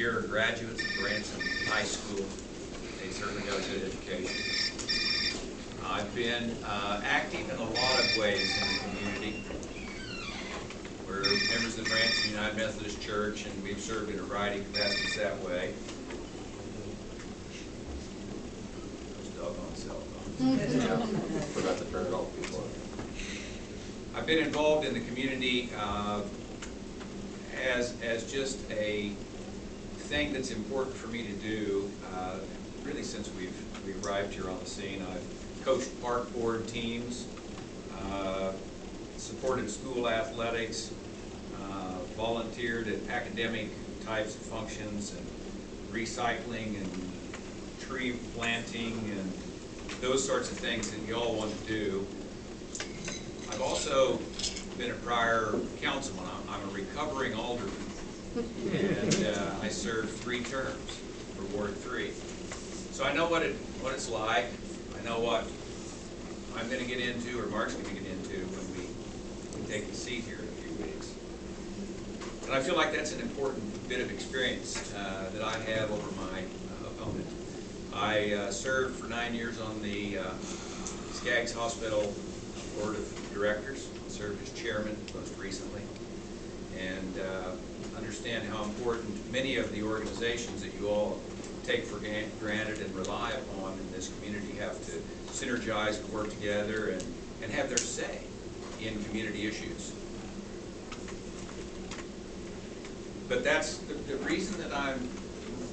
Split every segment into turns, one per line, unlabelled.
year are graduates of Branson High School. They certainly got a good education. I've been active in a lot of ways in the community. We're members of the Branson United Methodist Church, and we've served in a variety of capacities that way. Those doggone cell phones.
Yeah, forgot to turn it off before.
I've been involved in the community as just a thing that's important for me to do, really since we've arrived here on the scene. I've coached park board teams, supported school athletics, volunteered at academic types of functions and recycling and tree planting and those sorts of things that you all want to do. I've also been a prior councilman. I'm a recovering alderman, and I served 3 terms for Ward 3. So I know what it's like. I know what I'm going to get into, or Mark's going to get into, when we take the seat here in a few weeks. And I feel like that's an important bit of experience that I have over my opponent. I served for 9 years on the Skaggs Hospital Board of Directors, served as chairman most recently, and understand how important many of the organizations that you all take for granted and rely upon in this community have to synergize and work together and have their say in community issues. But that's the reason that I'm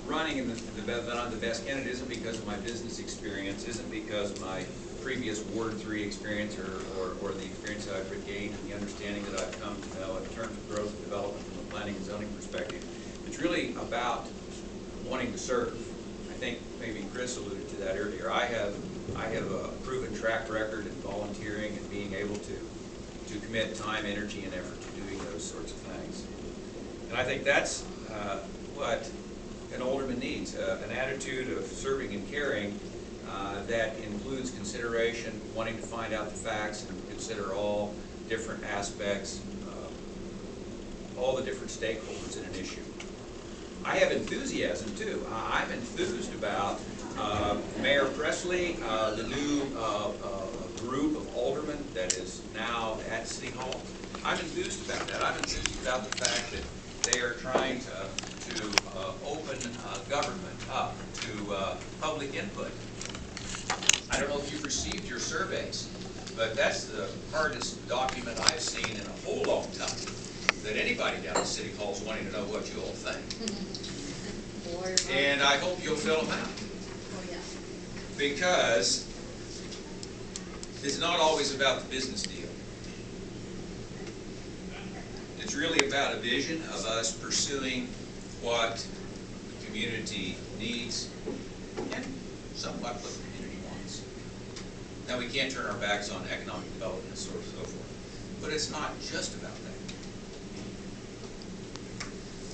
running and that I'm the best candidate isn't because of my business experience, isn't because of my previous Ward 3 experience or the experience that I've gained and the understanding that I've come to know in terms of growth and development from a planning and zoning perspective. It's really about wanting to serve. I think maybe Chris alluded to that earlier. I have a proven track record in volunteering and being able to commit time, energy, and effort to doing those sorts of things. And I think that's what an alderman needs, an attitude of serving and caring that includes consideration, wanting to find out the facts and consider all different aspects, all the different stakeholders in an issue. I have enthusiasm too. I'm enthused about Mayor Presley, the new group of aldermen that is now at City Hall. I'm enthused about that. I'm enthused about the fact that they are trying to open government up to public input. I don't know if you've received your surveys, but that's the hardest document I've seen in a whole long time, that anybody down at City Hall is wanting to know what you all think. And I hope you'll fill them out. Because it's not always about the business deal. It's really about a vision of us pursuing what the community needs and somewhat what the community wants. Now, we can't turn our backs on economic development and so forth, but it's not just about that.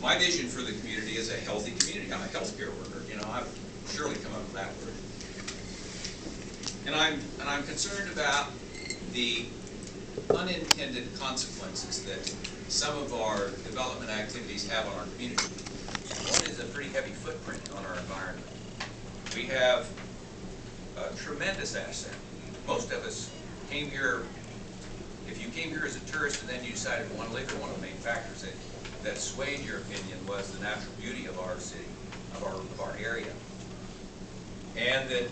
My vision for the community is a healthy community. I'm a healthcare worker. You know, I've surely come up with that word. And I'm concerned about the unintended consequences that some of our development activities have on our community. One is a pretty heavy footprint on our environment. We have a tremendous asset. Most of us came here, if you came here as a tourist and then you decided to want to live here, one of the main factors that swayed your opinion was the natural beauty of our city, of our area. And that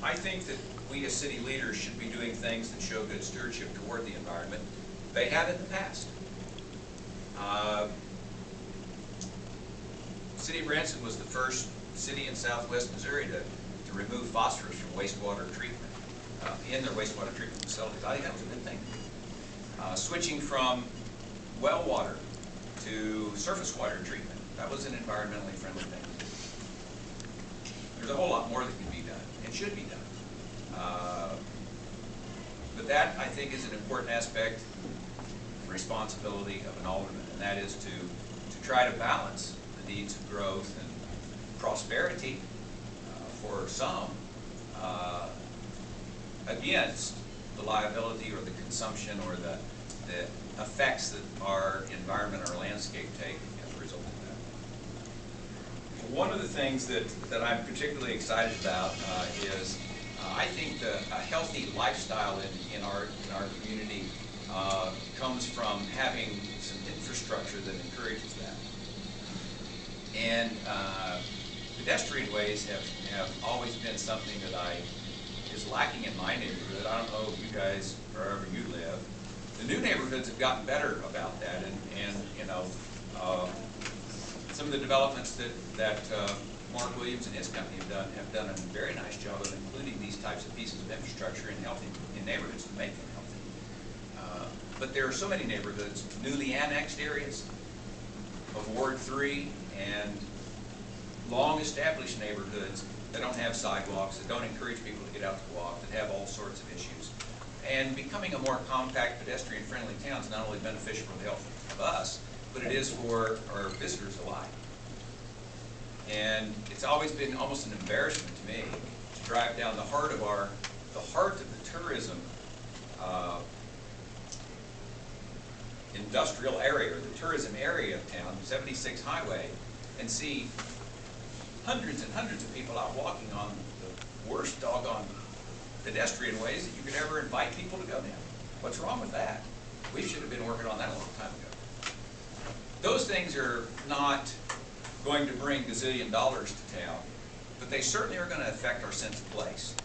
I think that we as city leaders should be doing things that show good stewardship toward the environment. They have in the past. City of Branson was the first city in southwest Missouri to remove phosphorus from wastewater treatment, in their wastewater treatment facilities. I think that was a good thing. Switching from well water to surface water treatment, that was an environmentally friendly thing. There's a whole lot more that can be done and should be done. But that, I think, is an important aspect and responsibility of an alderman, and that is to try to balance the needs of growth and prosperity for some against the liability or the consumption or the effects that our environment, our landscape take as a result of one of the things that I'm particularly excited about is I think a healthy lifestyle in our community comes from having some infrastructure that encourages that. And pedestrian ways have always been something that is lacking in my neighborhood. I don't know if you guys, wherever you live, the new neighborhoods have gotten better about that, and you know, some of the developments that Mark Williams and his company have done a very nice job of including these types of pieces of infrastructure in neighborhoods to make them healthy. But there are so many neighborhoods, newly annexed areas of Ward 3 and long-established neighborhoods that don't have sidewalks, that don't encourage people to get out to walk, that have all sorts of issues. And becoming a more compact, pedestrian-friendly town is not only beneficial for the health of us, but it is for our visitors alike. And it's always been almost an embarrassment to me to drive down the heart of the tourism industrial area, or the tourism area of town, 76 Highway, and see hundreds and hundreds of people out walking on the worst doggone pedestrian ways that you could ever invite people to go down. What's wrong with that? We should have been working on that a long time ago. Those things are not going to bring gazillion dollars to town, but they certainly are going to affect our sense of place.